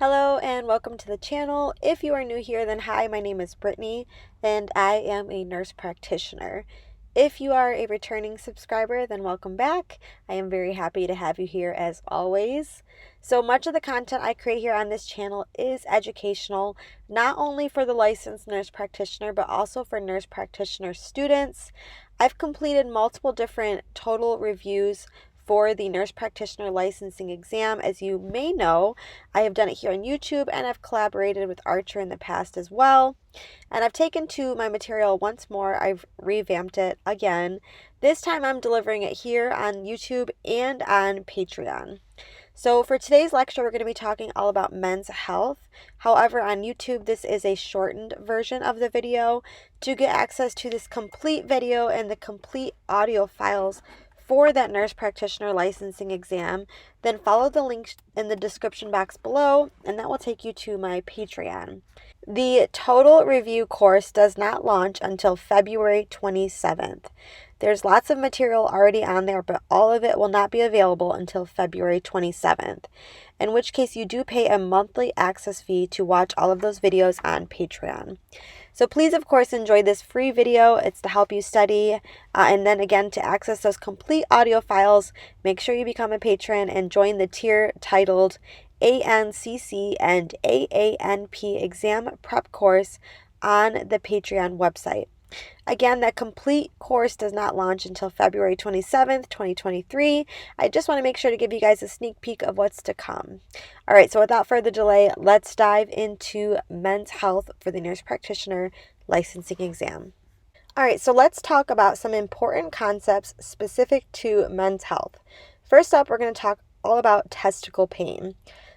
Hello and welcome to the channel. If you are new here, then hi, my name is Brittany and I am a nurse practitioner. If you are a returning subscriber, then welcome back. I am very happy to have you here as always. So much of the content I create here on this channel is educational, not only for the licensed nurse practitioner, but also for nurse practitioner students. I've completed multiple different total reviews for the nurse practitioner licensing exam. As you may know, I have done it here on YouTube and I've collaborated with Archer in the past as well. And I've taken to my material once more. I've revamped it again. This time I'm delivering it here on YouTube and on Patreon. So for today's lecture, we're going to be talking all about men's health. However, on YouTube, this is a shortened version of the video. To get access to this complete video and the complete audio files for that nurse practitioner licensing exam, then follow the link in the description box below, and that will take you to my Patreon. The total review course does not launch until February 27th. There's lots of material already on there, but all of it will not be available until February 27th, in which case you do pay a monthly access fee to watch all of those videos on Patreon. So please, of course, enjoy this free video. It's to help you study. And then again, to access those complete audio files, make sure you become a patron and join the tier titled ANCC and AANP exam prep course on the Patreon website. Again, that complete course does not launch until February 27th, 2023. I just want to make sure to give you guys a sneak peek of what's to come. All right, so without further delay, let's dive into men's health for the nurse practitioner licensing exam. All right, so let's talk about some important concepts specific to men's health. First up, we're going to talk all about testicle pain.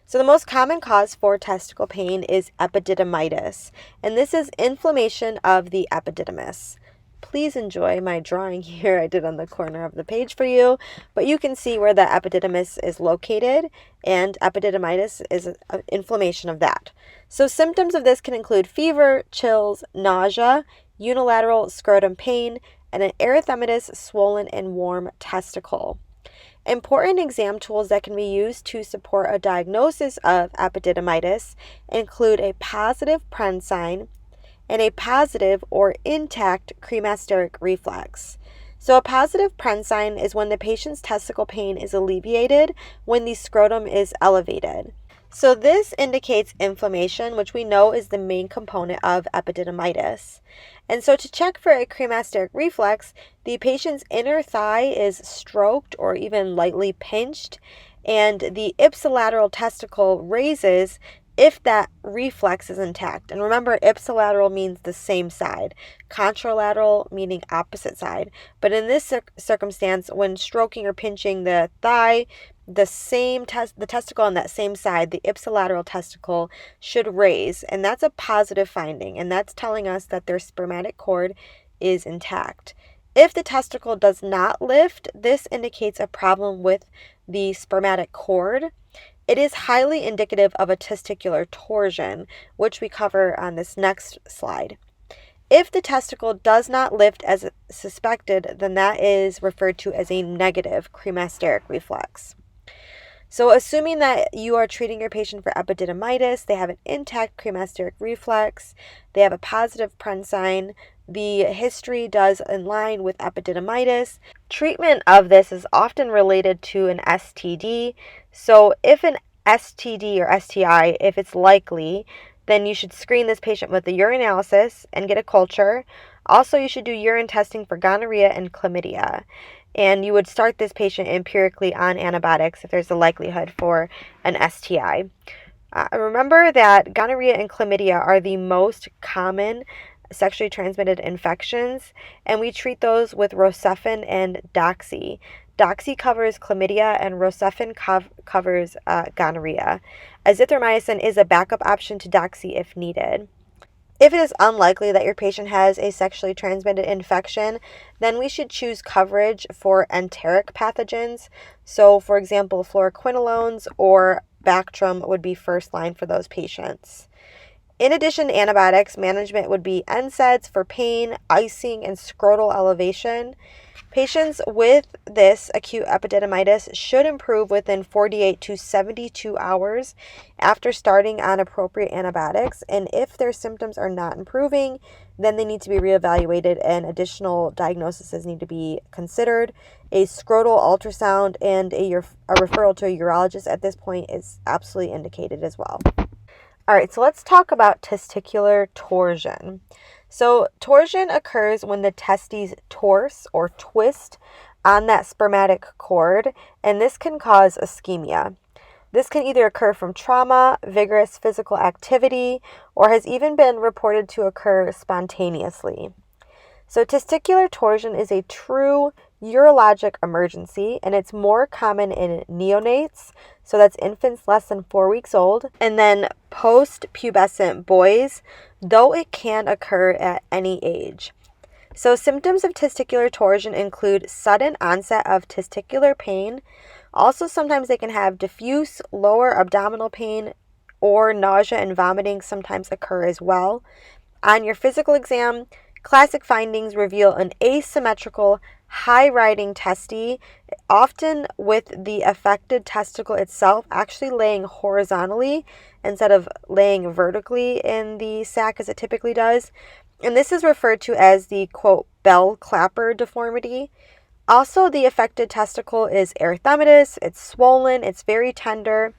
So the most common cause for testicle pain is epididymitis, and this is inflammation of the epididymis. Please enjoy my drawing here I did on the corner of the page for you, but you can see where the epididymis is located, and epididymitis is an inflammation of that. So symptoms of this can include fever, chills, nausea, unilateral scrotum pain, and an erythematous, swollen, and warm testicle. Important exam tools that can be used to support a diagnosis of epididymitis include a positive Pren sign and a positive or intact cremasteric reflex. So a positive Pren sign is when the patient's testicle pain is alleviated when the scrotum is elevated. So this indicates inflammation, which we know is the main component of epididymitis. And so to check for a cremasteric reflex, the patient's inner thigh is stroked or even lightly pinched, and the ipsilateral testicle raises if that reflex is intact. And remember, ipsilateral means the same side, contralateral meaning opposite side. But in this circumstance, when stroking or pinching the thigh, the testicle on that same side, the ipsilateral testicle, should raise, and that's a positive finding, and that's telling us that their spermatic cord is intact. If the testicle does not lift, this indicates a problem with the spermatic cord. It is highly indicative of a testicular torsion, which we cover on this next slide. If the testicle does not lift as suspected, then that is referred to as a negative cremasteric reflex. So assuming that you are treating your patient for epididymitis, they have an intact cremasteric reflex, they have a positive Pren sign, the history does in line with epididymitis. Treatment of this is often related to an STD. So if an STD or STI, if it's likely, then you should screen this patient with a urinalysis and get a culture. Also, you should do urine testing for gonorrhea and chlamydia. And you would start this patient empirically on antibiotics if there's a likelihood for an STI. Remember that gonorrhea and chlamydia are the most common sexually transmitted infections, and we treat those with Rocephin and Doxy. Doxy covers chlamydia and Rocephin covers gonorrhea. Azithromycin is a backup option to Doxy if needed. If it is unlikely that your patient has a sexually transmitted infection, then we should choose coverage for enteric pathogens. So, for example, fluoroquinolones or Bactrim would be first line for those patients. In addition to antibiotics, management would be NSAIDs for pain, icing, and scrotal elevation. Patients with this acute epididymitis should improve within 48 to 72 hours after starting on appropriate antibiotics. And if their symptoms are not improving, then they need to be reevaluated and additional diagnoses need to be considered. A scrotal ultrasound and a referral to a urologist at this point is absolutely indicated as well. All right, so let's talk about testicular torsion. So torsion occurs when the testes torse or twist on that spermatic cord, and this can cause ischemia. This can either occur from trauma, vigorous physical activity, or has even been reported to occur spontaneously. So testicular torsion is a true urologic emergency, and it's more common in neonates, so that's infants less than 4 weeks old, and then post-pubescent boys, though it can occur at any age. So symptoms of testicular torsion include sudden onset of testicular pain. Also, sometimes they can have diffuse lower abdominal pain, or nausea and vomiting sometimes occur as well. On your physical exam, classic findings reveal an asymmetrical, high-riding testes, often with the affected testicle itself actually laying horizontally instead of laying vertically in the sac as it typically does. And this is referred to as the, quote, bell clapper deformity. Also, the affected testicle is erythematous, it's swollen, it's very tender.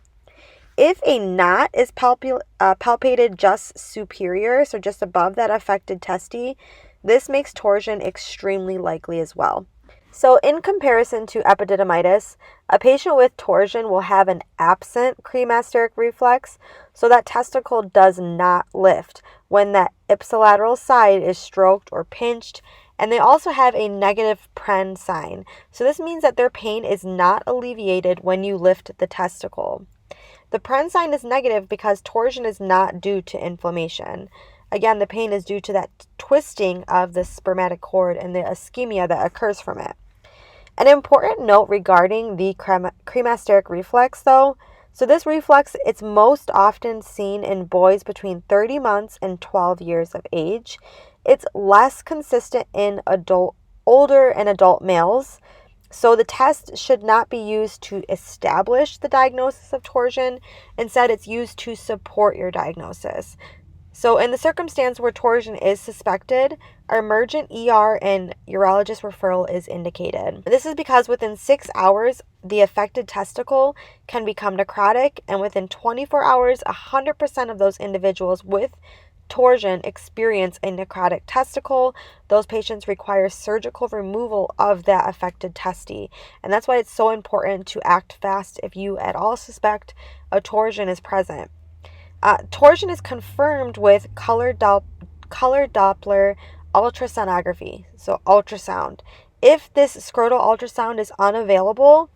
If a knot is palpated just superior, so just above that affected testes, this makes torsion extremely likely as well. So in comparison to epididymitis, a patient with torsion will have an absent cremasteric reflex, so that testicle does not lift when that ipsilateral side is stroked or pinched, and they also have a negative Pren sign. So this means that their pain is not alleviated when you lift the testicle. The Pren sign is negative because torsion is not due to inflammation. Again, the pain is due to that twisting of the spermatic cord and the ischemia that occurs from it. An important note regarding the cremasteric reflex, though, so this reflex, it's most often seen in boys between 30 months and 12 years of age. It's less consistent in older and adult males. So the test should not be used to establish the diagnosis of torsion. Instead, it's used to support your diagnosis. So in the circumstance where torsion is suspected, emergent ER and urologist referral is indicated. This is because within 6 hours, the affected testicle can become necrotic, and within 24 hours, 100% of those individuals with torsion experience a necrotic testicle. Those patients require surgical removal of that affected testes. And that's why it's so important to act fast if you at all suspect a torsion is present. Torsion is confirmed with color Doppler ultrasonography, so ultrasound. If this scrotal ultrasound is unavailable,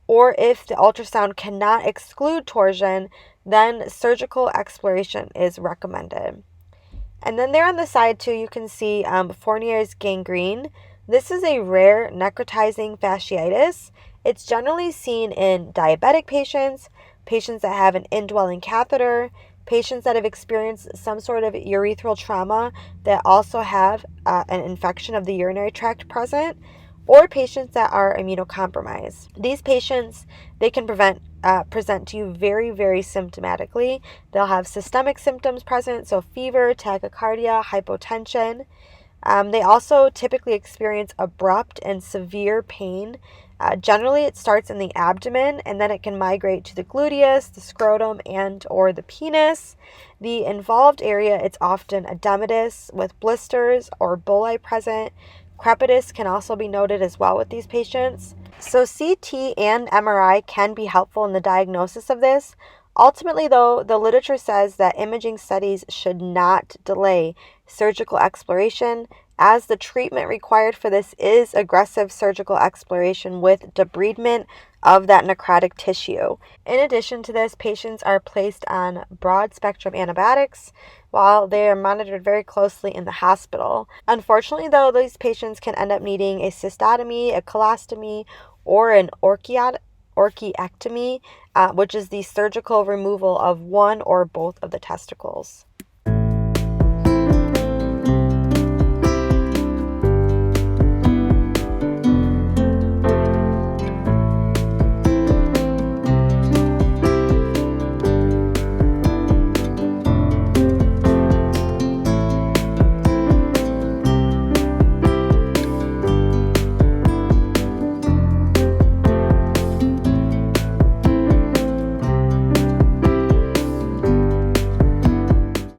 or if the ultrasound cannot exclude torsion, then surgical exploration is recommended. And then there on the side too, you can see Fournier's gangrene. This is a rare necrotizing fasciitis. It's generally seen in diabetic patients, patients that have an indwelling catheter, patients that have experienced some sort of urethral trauma that also have an infection of the urinary tract present, or patients that are immunocompromised. These patients, they can present to you very, very symptomatically. They'll have systemic symptoms present, so fever, tachycardia, hypotension. They also typically experience abrupt and severe pain. Generally, it starts in the abdomen, and then it can migrate to the gluteus, the scrotum, and or the penis. The involved area, it's often edematous with blisters or bulli present. Crepitus can also be noted as well with these patients. So CT and MRI can be helpful in the diagnosis of this. Ultimately, though, the literature says that imaging studies should not delay surgical exploration, as the treatment required for this is aggressive surgical exploration with debridement of that necrotic tissue. In addition to this, patients are placed on broad-spectrum antibiotics while they are monitored very closely in the hospital. Unfortunately, though, these patients can end up needing a cystotomy, a colostomy, or an orchiectomy, which is the surgical removal of one or both of the testicles.